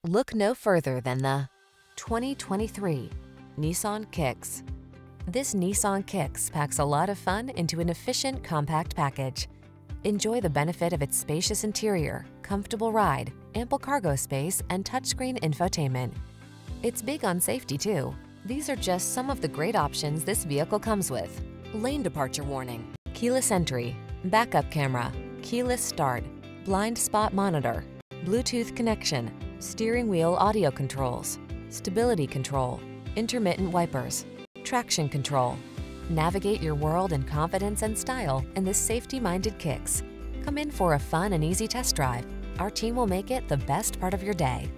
Look no further than the 2023 Nissan Kicks. This Nissan Kicks packs a lot of fun into an efficient, compact package. Enjoy the benefit of its spacious interior, comfortable ride, ample cargo space, and touchscreen infotainment. It's big on safety too. These are just some of the great options this vehicle comes with: lane departure warning, keyless entry, backup camera, keyless start, blind spot monitor, Bluetooth connection, steering wheel audio controls, stability control, intermittent wipers, traction control. Navigate your world in confidence and style in this safety-minded Kicks. Come in for a fun and easy test drive. Our team will make it the best part of your day.